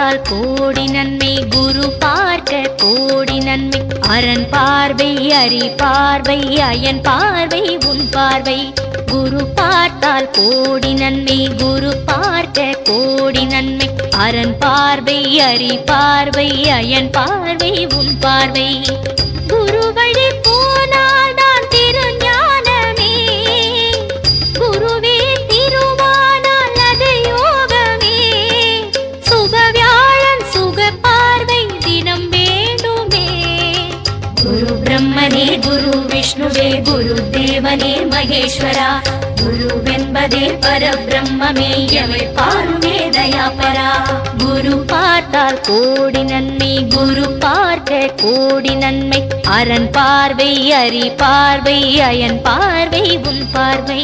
பார்த்தால் கோடி நன்மை, குரு பார்க்க கோடி நன்மை. அரண் பார்வை, அரி பார்வை, அயன் பார்வை, உன் பார்வை. குரு பார்த்தால் கோடி நன்மை, குரு பார்க்க கோடி நன்மை. அரண் பார்வை, அரி பார்வை, அயன் பார்வை, உன் பார்வை. குரு வழி போனால் தான் திருஞானமே, குருவே திருவானால் அது யோகமே. சுபவியாழன் சுக பார்வை தினம் வேண்டுமே. குரு பிரம்மனே குரு விஷ்ணுவே குரு தேவனே மகேஸ்வரா, குருவென்பதே பரபிரம்மே எமை பாருமே தயாபரா. குரு பார்த்தால் கோடி நன்மை, குரு பார்க்க கோடி நன்மை. அரண் பார்வை, அரி பார்வை, அயன் பார்வை, உன் பார்வை.